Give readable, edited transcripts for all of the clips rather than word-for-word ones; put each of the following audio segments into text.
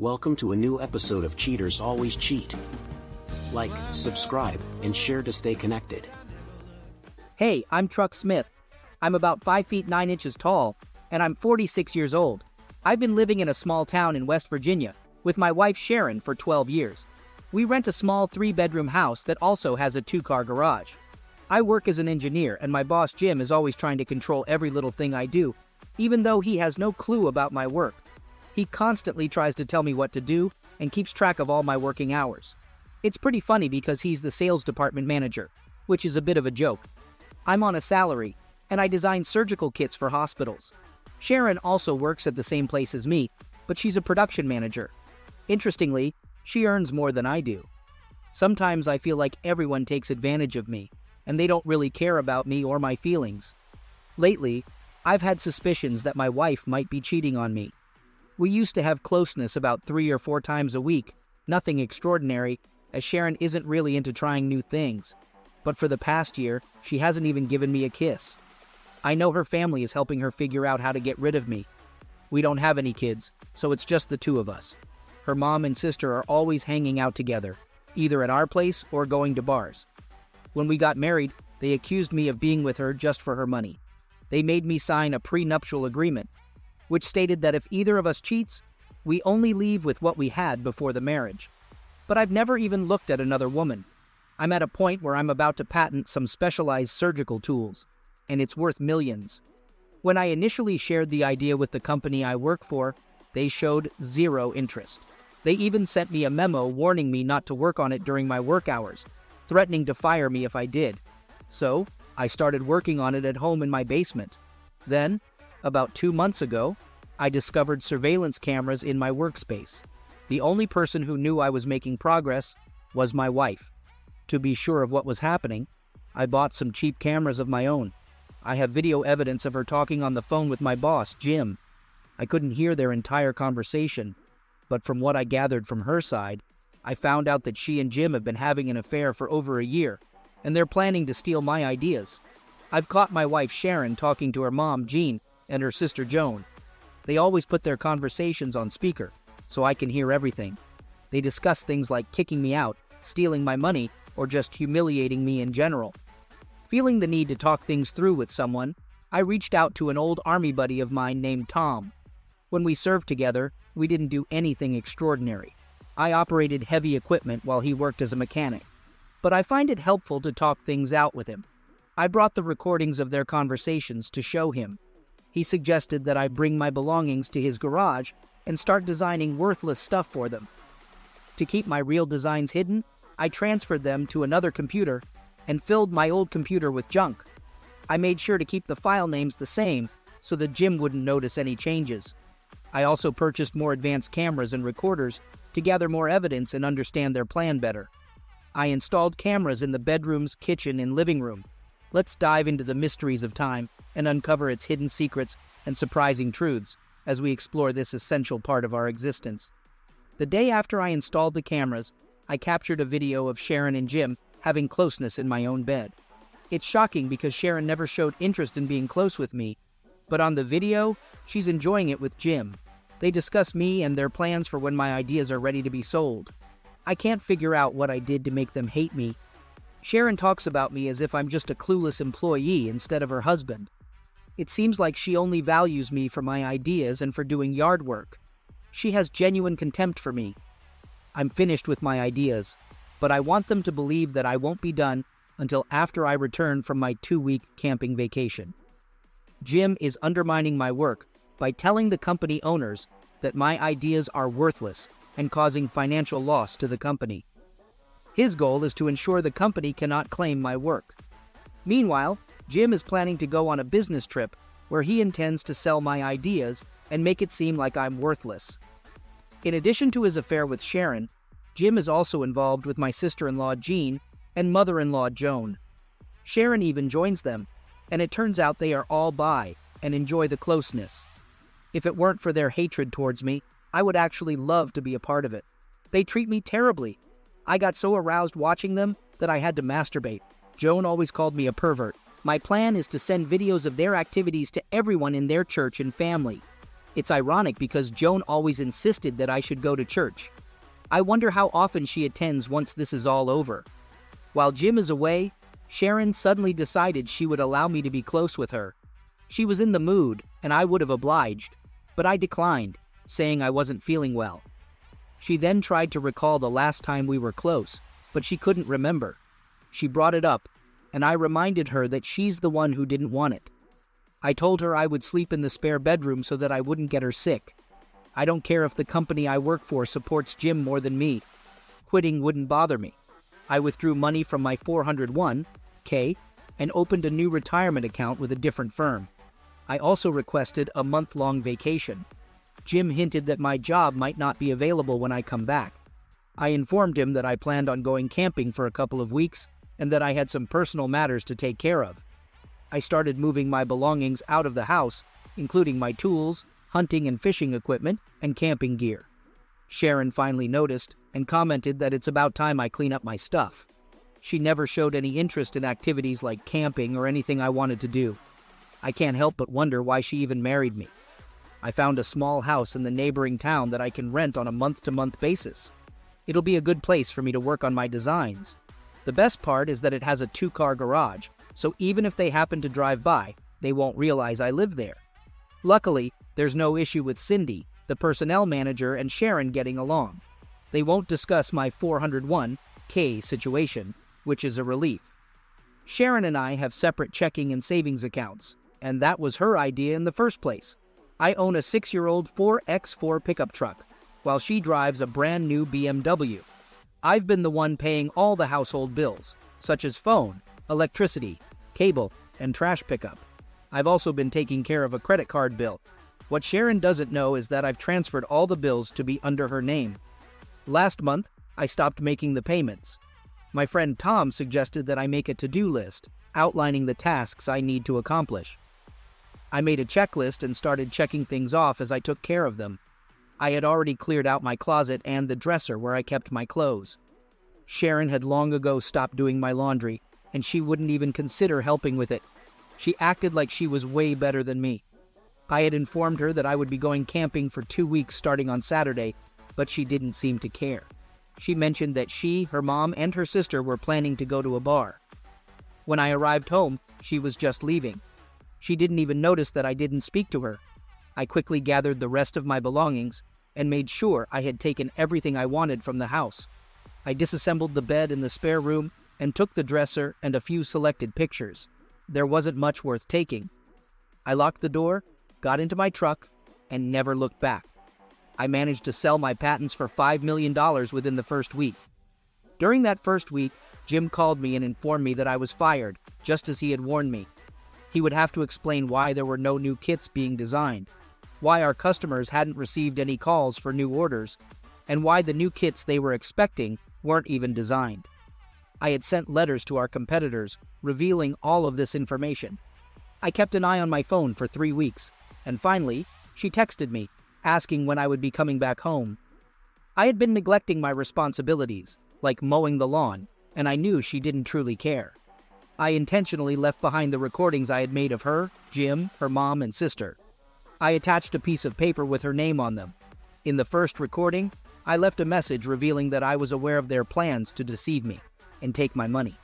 Welcome to a new episode of Cheaters Always Cheat. Like, subscribe, and share to stay connected. Hey, I'm Truck Smith. I'm about 5 feet 9 inches tall, and I'm 46 years old. I've been living in a small town in West Virginia with my wife Sharon for 12 years. We rent a small 3-bedroom house that also has a 2-car garage. I work as an engineer, and my boss Jim is always trying to control every little thing I do, even though he has no clue about my work. He constantly tries to tell me what to do and keeps track of all my working hours. It's pretty funny because he's the sales department manager, which is a bit of a joke. I'm on a salary, and I design surgical kits for hospitals. Sharon also works at the same place as me, but she's a production manager. Interestingly, she earns more than I do. Sometimes I feel like everyone takes advantage of me, and they don't really care about me or my feelings. Lately, I've had suspicions that my wife might be cheating on me. We used to have closeness about 3 or 4 times a week, nothing extraordinary, as Sharon isn't really into trying new things. But for the past year, she hasn't even given me a kiss. I know her family is helping her figure out how to get rid of me. We don't have any kids, so it's just the two of us. Her mom and sister are always hanging out together, either at our place or going to bars. When we got married, they accused me of being with her just for her money. They made me sign a prenuptial agreement, which stated that if either of us cheats, we only leave with what we had before the marriage. But I've never even looked at another woman. I'm at a point where I'm about to patent some specialized surgical tools, and it's worth millions. When I initially shared the idea with the company I work for, they showed zero interest. They even sent me a memo warning me not to work on it during my work hours, threatening to fire me if I did. So, I started working on it at home in my basement. Then, about 2 months ago, I discovered surveillance cameras in my workspace. The only person who knew I was making progress was my wife. To be sure of what was happening, I bought some cheap cameras of my own. I have video evidence of her talking on the phone with my boss, Jim. I couldn't hear their entire conversation, but from what I gathered from her side, I found out that she and Jim have been having an affair for over a year, and they're planning to steal my ideas. I've caught my wife Sharon talking to her mom, Jean, and her sister Joan. They always put their conversations on speaker, so I can hear everything. They discuss things like kicking me out, stealing my money, or just humiliating me in general. Feeling the need to talk things through with someone, I reached out to an old army buddy of mine named Tom. When we served together, we didn't do anything extraordinary. I operated heavy equipment while he worked as a mechanic, but I find it helpful to talk things out with him. I brought the recordings of their conversations to show him. He suggested that I bring my belongings to his garage and start designing worthless stuff for them. To keep my real designs hidden, I transferred them to another computer and filled my old computer with junk. I made sure to keep the file names the same so that Jim wouldn't notice any changes. I also purchased more advanced cameras and recorders to gather more evidence and understand their plan better. I installed cameras in the bedrooms, kitchen, and living room. Let's dive into the mysteries of time and uncover its hidden secrets and surprising truths as we explore this essential part of our existence. The day after I installed the cameras, I captured a video of Sharon and Jim having closeness in my own bed. It's shocking because Sharon never showed interest in being close with me, but on the video, she's enjoying it with Jim. They discuss me and their plans for when my ideas are ready to be sold. I can't figure out what I did to make them hate me. Sharon talks about me as if I'm just a clueless employee instead of her husband. It seems like she only values me for my ideas and for doing yard work. She has genuine contempt for me. I'm finished with my ideas, but I want them to believe that I won't be done until after I return from my 2-week camping vacation. Jim is undermining my work by telling the company owners that my ideas are worthless and causing financial loss to the company. His goal is to ensure the company cannot claim my work. Meanwhile, Jim is planning to go on a business trip where he intends to sell my ideas and make it seem like I'm worthless. In addition to his affair with Sharon, Jim is also involved with my sister-in-law Jean and mother-in-law Joan. Sharon even joins them, and it turns out they are all bi and enjoy the closeness. If it weren't for their hatred towards me, I would actually love to be a part of it. They treat me terribly. I got so aroused watching them that I had to masturbate. Joan always called me a pervert. My plan is to send videos of their activities to everyone in their church and family. It's ironic because Joan always insisted that I should go to church. I wonder how often she attends once this is all over. While Jim is away, Sharon suddenly decided she would allow me to be close with her. She was in the mood, and I would have obliged, but I declined, saying I wasn't feeling well. She then tried to recall the last time we were close, but she couldn't remember. She brought it up, and I reminded her that she's the one who didn't want it. I told her I would sleep in the spare bedroom so that I wouldn't get her sick. I don't care if the company I work for supports Jim more than me. Quitting wouldn't bother me. I withdrew money from my 401k and opened a new retirement account with a different firm. I also requested a month-long vacation. Jim hinted that my job might not be available when I come back. I informed him that I planned on going camping for a couple of weeks and that I had some personal matters to take care of. I started moving my belongings out of the house, including my tools, hunting and fishing equipment, and camping gear. Sharon finally noticed and commented that it's about time I clean up my stuff. She never showed any interest in activities like camping or anything I wanted to do. I can't help but wonder why she even married me. I found a small house in the neighboring town that I can rent on a month-to-month basis. It'll be a good place for me to work on my designs. The best part is that it has a 2-car garage, so even if they happen to drive by, they won't realize I live there. Luckily, there's no issue with Cindy, the personnel manager, and Sharon getting along. They won't discuss my 401k situation, which is a relief. Sharon and I have separate checking and savings accounts, and that was her idea in the first place. I own a 6-year-old 4x4 pickup truck, while she drives a brand new BMW. I've been the one paying all the household bills, such as phone, electricity, cable, and trash pickup. I've also been taking care of a credit card bill. What Sharon doesn't know is that I've transferred all the bills to be under her name. Last month, I stopped making the payments. My friend Tom suggested that I make a to-do list, outlining the tasks I need to accomplish. I made a checklist and started checking things off as I took care of them. I had already cleared out my closet and the dresser where I kept my clothes. Sharon had long ago stopped doing my laundry, and she wouldn't even consider helping with it. She acted like she was way better than me. I had informed her that I would be going camping for 2 weeks starting on Saturday, but she didn't seem to care. She mentioned that she, her mom, and her sister were planning to go to a bar. When I arrived home, she was just leaving. She didn't even notice that I didn't speak to her. I quickly gathered the rest of my belongings and made sure I had taken everything I wanted from the house. I disassembled the bed in the spare room and took the dresser and a few selected pictures. There wasn't much worth taking. I locked the door, got into my truck, and never looked back. I managed to sell my patents for $5 million within the first week. During that first week, Jim called me and informed me that I was fired, just as he had warned me. He would have to explain why there were no new kits being designed, why our customers hadn't received any calls for new orders, and why the new kits they were expecting weren't even designed. I had sent letters to our competitors, revealing all of this information. I kept an eye on my phone for 3 weeks, and finally, she texted me, asking when I would be coming back home. I had been neglecting my responsibilities, like mowing the lawn, and I knew she didn't truly care. I intentionally left behind the recordings I had made of her, Jim, her mom, and sister. I attached a piece of paper with her name on them. In the first recording, I left a message revealing that I was aware of their plans to deceive me and take my money.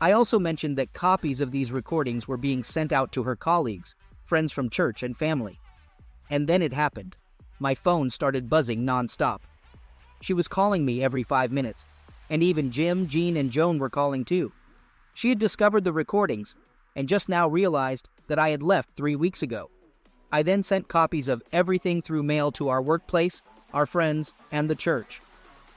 I also mentioned that copies of these recordings were being sent out to her colleagues, friends from church, and family. And then it happened. My phone started buzzing nonstop. She was calling me every 5 minutes, and even Jim, Jean, and Joan were calling too. She had discovered the recordings and just now realized that I had left 3 weeks ago. I then sent copies of everything through mail to our workplace, our friends, and the church.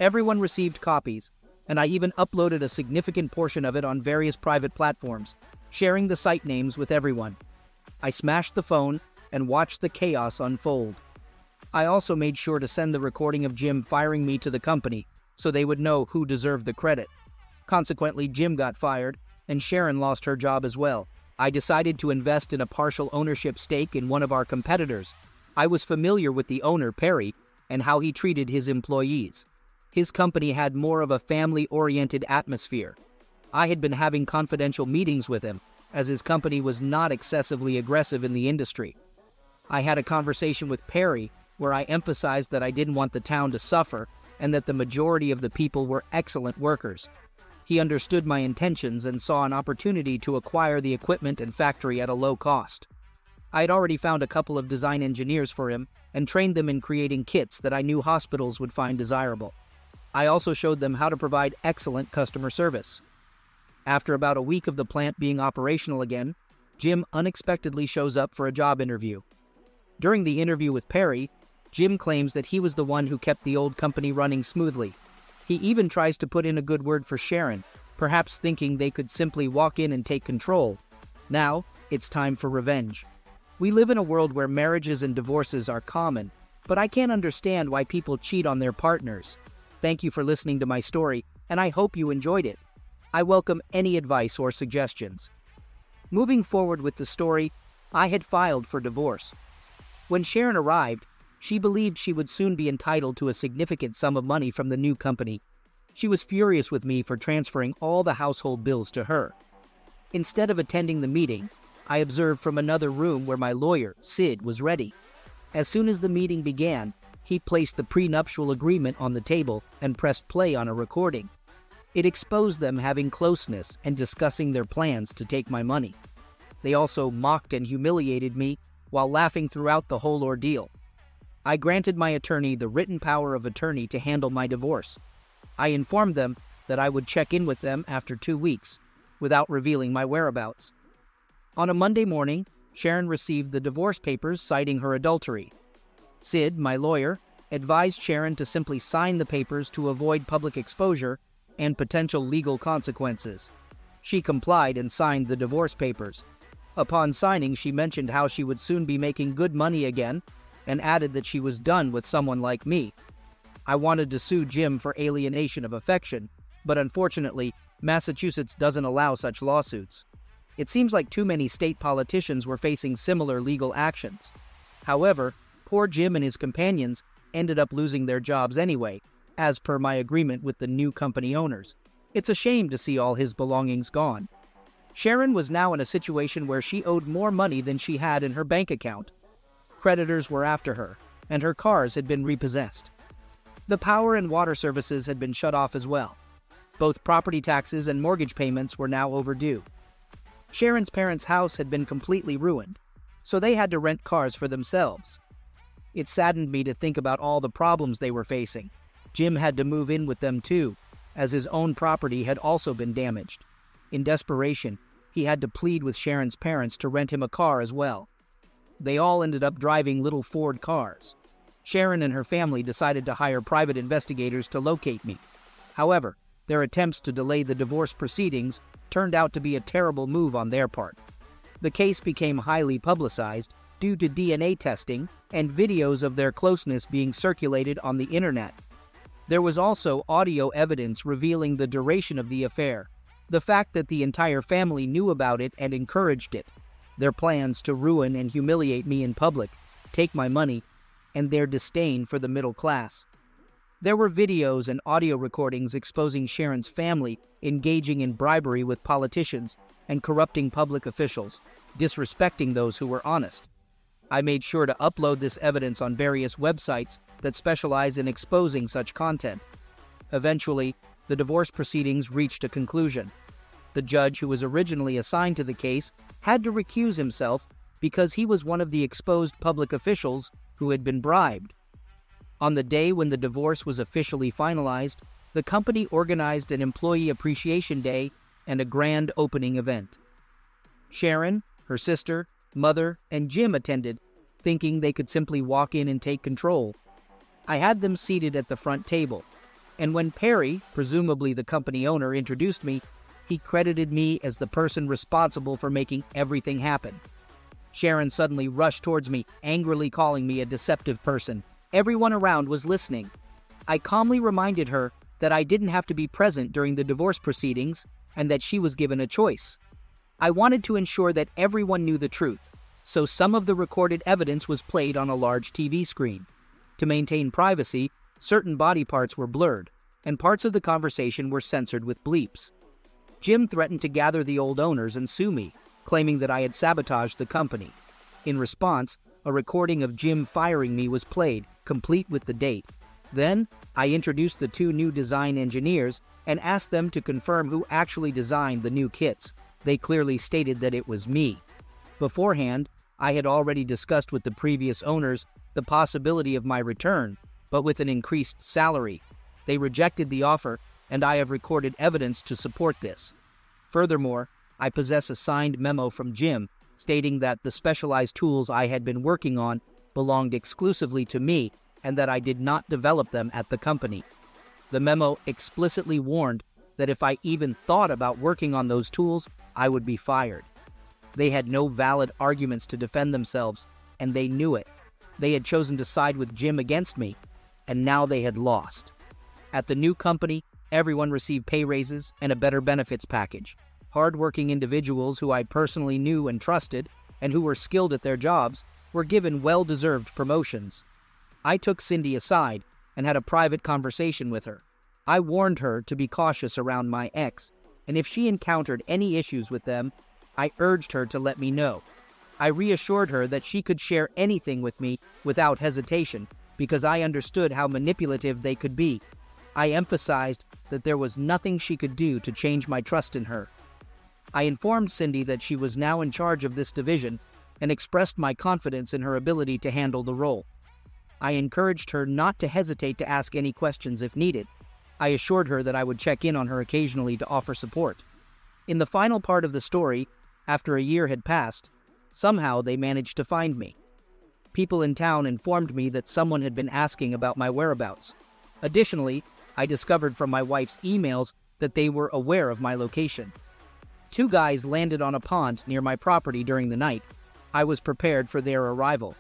Everyone received copies, and I even uploaded a significant portion of it on various private platforms, sharing the site names with everyone. I smashed the phone and watched the chaos unfold. I also made sure to send the recording of Jim firing me to the company so they would know who deserved the credit. Consequently, Jim got fired, and Sharon lost her job as well. I decided to invest in a partial ownership stake in one of our competitors. I was familiar with the owner, Perry, and how he treated his employees. His company had more of a family-oriented atmosphere. I had been having confidential meetings with him, as his company was not excessively aggressive in the industry. I had a conversation with Perry where I emphasized that I didn't want the town to suffer and that the majority of the people were excellent workers. He understood my intentions and saw an opportunity to acquire the equipment and factory at a low cost. I had already found a couple of design engineers for him and trained them in creating kits that I knew hospitals would find desirable. I also showed them how to provide excellent customer service. After about a week of the plant being operational again, Jim unexpectedly shows up for a job interview. During the interview with Perry, Jim claims that he was the one who kept the old company running smoothly. He even tries to put in a good word for Sharon, perhaps thinking they could simply walk in and take control. Now, it's time for revenge. We live in a world where marriages and divorces are common, but I can't understand why people cheat on their partners. Thank you for listening to my story, and I hope you enjoyed it. I welcome any advice or suggestions. Moving forward with the story, I had filed for divorce. When Sharon arrived, she believed she would soon be entitled to a significant sum of money from the new company. She was furious with me for transferring all the household bills to her. Instead of attending the meeting, I observed from another room where my lawyer, Sid, was ready. As soon as the meeting began, he placed the prenuptial agreement on the table and pressed play on a recording. It exposed them having closeness and discussing their plans to take my money. They also mocked and humiliated me while laughing throughout the whole ordeal. I granted my attorney the written power of attorney to handle my divorce. I informed them that I would check in with them after 2 weeks, without revealing my whereabouts. On a Monday morning, Sharon received the divorce papers citing her adultery. Sid, my lawyer, advised Sharon to simply sign the papers to avoid public exposure and potential legal consequences. She complied and signed the divorce papers. Upon signing, she mentioned how she would soon be making good money again and added that she was done with someone like me. I wanted to sue Jim for alienation of affection, but unfortunately, Massachusetts doesn't allow such lawsuits. It seems like too many state politicians were facing similar legal actions. However, poor Jim and his companions ended up losing their jobs anyway, as per my agreement with the new company owners. It's a shame to see all his belongings gone. Sharon was now in a situation where she owed more money than she had in her bank account. Creditors were after her, and her cars had been repossessed. The power and water services had been shut off as well. Both property taxes and mortgage payments were now overdue. Sharon's parents' house had been completely ruined, so they had to rent cars for themselves. It saddened me to think about all the problems they were facing. Jim had to move in with them too, as his own property had also been damaged. In desperation, he had to plead with Sharon's parents to rent him a car as well. They all ended up driving little Ford cars. Sharon and her family decided to hire private investigators to locate me. However, their attempts to delay the divorce proceedings turned out to be a terrible move on their part. The case became highly publicized due to DNA testing and videos of their closeness being circulated on the internet. There was also audio evidence revealing the duration of the affair, the fact that the entire family knew about it and encouraged it, their plans to ruin and humiliate me in public, take my money, and their disdain for the middle class. There were videos and audio recordings exposing Sharon's family engaging in bribery with politicians and corrupting public officials, disrespecting those who were honest. I made sure to upload this evidence on various websites that specialize in exposing such content. Eventually, the divorce proceedings reached a conclusion. The judge who was originally assigned to the case had to recuse himself because he was one of the exposed public officials who had been bribed. On the day when the divorce was officially finalized, the company organized an employee appreciation day and a grand opening event. Sharon, her sister, mother, and Jim attended, thinking they could simply walk in and take control. I had them seated at the front table, and when Perry, presumably the company owner, introduced me, he credited me as the person responsible for making everything happen. Sharon suddenly rushed towards me, angrily calling me a deceptive person. Everyone around was listening. I calmly reminded her that I didn't have to be present during the divorce proceedings and that she was given a choice. I wanted to ensure that everyone knew the truth, so some of the recorded evidence was played on a large TV screen. To maintain privacy, certain body parts were blurred, and parts of the conversation were censored with bleeps. Jim threatened to gather the old owners and sue me, claiming that I had sabotaged the company. In response, a recording of Jim firing me was played, complete with the date. Then, I introduced the two new design engineers and asked them to confirm who actually designed the new kits. They clearly stated that it was me. Beforehand, I had already discussed with the previous owners the possibility of my return, but with an increased salary. They rejected the offer, and I have recorded evidence to support this. Furthermore, I possess a signed memo from Jim stating that the specialized tools I had been working on belonged exclusively to me and that I did not develop them at the company. The memo explicitly warned that if I even thought about working on those tools, I would be fired. They had no valid arguments to defend themselves, and they knew it. They had chosen to side with Jim against me, and now they had lost. At the new company, everyone received pay raises and a better benefits package. Hard-working individuals who I personally knew and trusted, and who were skilled at their jobs, were given well-deserved promotions. I took Cindy aside and had a private conversation with her. I warned her to be cautious around my ex, and if she encountered any issues with them, I urged her to let me know. I reassured her that she could share anything with me without hesitation because I understood how manipulative they could be. I emphasized that there was nothing she could do to change my trust in her. I informed Cindy that she was now in charge of this division and expressed my confidence in her ability to handle the role. I encouraged her not to hesitate to ask any questions if needed. I assured her that I would check in on her occasionally to offer support. In the final part of the story, after a year had passed, somehow they managed to find me. People in town informed me that someone had been asking about my whereabouts. Additionally, I discovered from my wife's emails that they were aware of my location. Two guys landed on a pond near my property during the night. I was prepared for their arrival.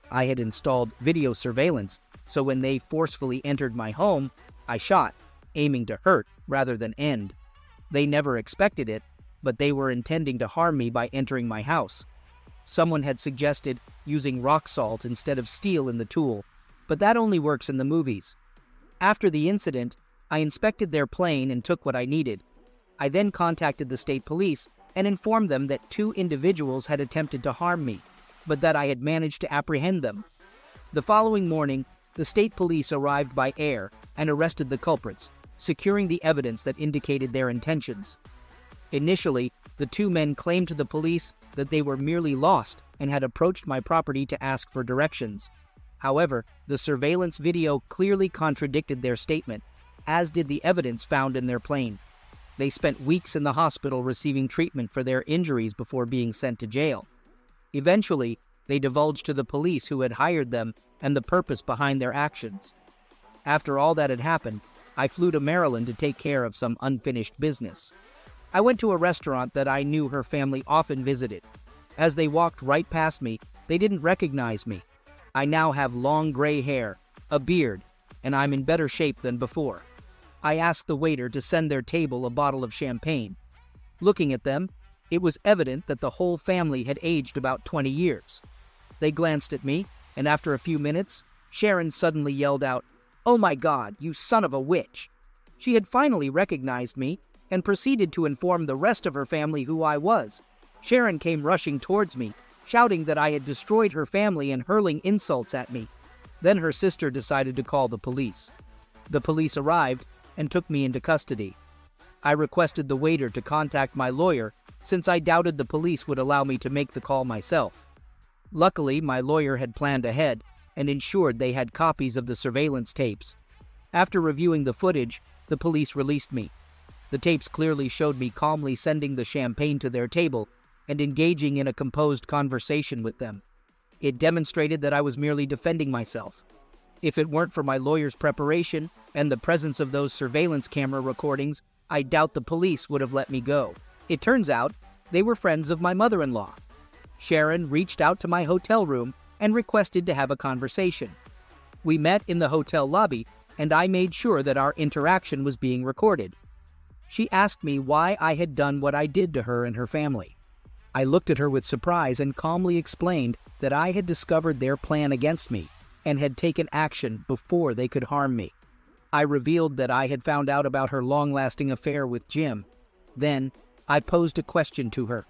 I had installed video surveillance, so when they forcefully entered my home, I shot, aiming to hurt rather than end. They never expected it, but they were intending to harm me by entering my house. Someone had suggested using rock salt instead of steel in the tool, but that only works in the movies. After the incident, I inspected their plane and took what I needed. I then contacted the state police and informed them that two individuals had attempted to harm me, but that I had managed to apprehend them. The following morning, the state police arrived by air and arrested the culprits, securing the evidence that indicated their intentions. Initially, the two men claimed to the police that they were merely lost and had approached my property to ask for directions. However, the surveillance video clearly contradicted their statement, as did the evidence found in their plane. They spent weeks in the hospital receiving treatment for their injuries before being sent to jail. Eventually, they divulged to the police who had hired them and the purpose behind their actions. After all that had happened, I flew to Maryland to take care of some unfinished business. I went to a restaurant that I knew her family often visited. As they walked right past me, they didn't recognize me. I now have long gray hair, a beard, and I'm in better shape than before. I asked the waiter to send their table a bottle of champagne. Looking at them, it was evident that the whole family had aged about 20 years. They glanced at me, and after a few minutes, Sharon suddenly yelled out, "Oh my God, you son of a witch!" She had finally recognized me and proceeded to inform the rest of her family who I was. Sharon came rushing towards me, shouting that I had destroyed her family and hurling insults at me. Then her sister decided to call the police. The police arrived and took me into custody. I requested the waiter to contact my lawyer since I doubted the police would allow me to make the call myself. Luckily, my lawyer had planned ahead and ensured they had copies of the surveillance tapes. After reviewing the footage, the police released me. The tapes clearly showed me calmly sending the champagne to their table and engaging in a composed conversation with them. It demonstrated that I was merely defending myself. If it weren't for my lawyer's preparation and the presence of those surveillance camera recordings, I doubt the police would have let me go. It turns out they were friends of my mother-in-law. Sharon reached out to my hotel room and requested to have a conversation. We met in the hotel lobby, and I made sure that our interaction was being recorded. She asked me why I had done what I did to her and her family. I looked at her with surprise and calmly explained that I had discovered their plan against me and had taken action before they could harm me. I revealed that I had found out about her long-lasting affair with Jim. Then, I posed a question to her.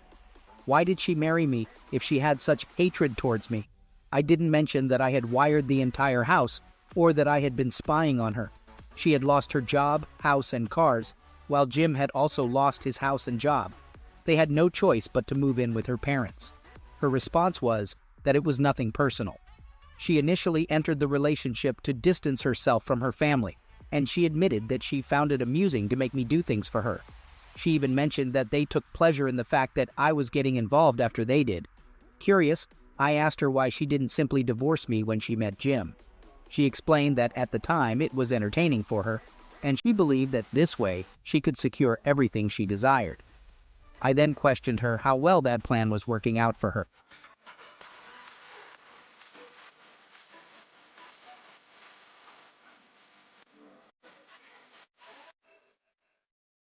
Why did she marry me if she had such hatred towards me? I didn't mention that I had wired the entire house or that I had been spying on her. She had lost her job, house, and cars, while Jim had also lost his house and job. They had no choice but to move in with her parents. Her response was that it was nothing personal. She initially entered the relationship to distance herself from her family, and she admitted that she found it amusing to make me do things for her. She even mentioned that they took pleasure in the fact that I was getting involved after they did. Curious, I asked her why she didn't simply divorce me when she met Jim. She explained that at the time it was entertaining for her, and she believed that this way she could secure everything she desired. I then questioned her how well that plan was working out for her.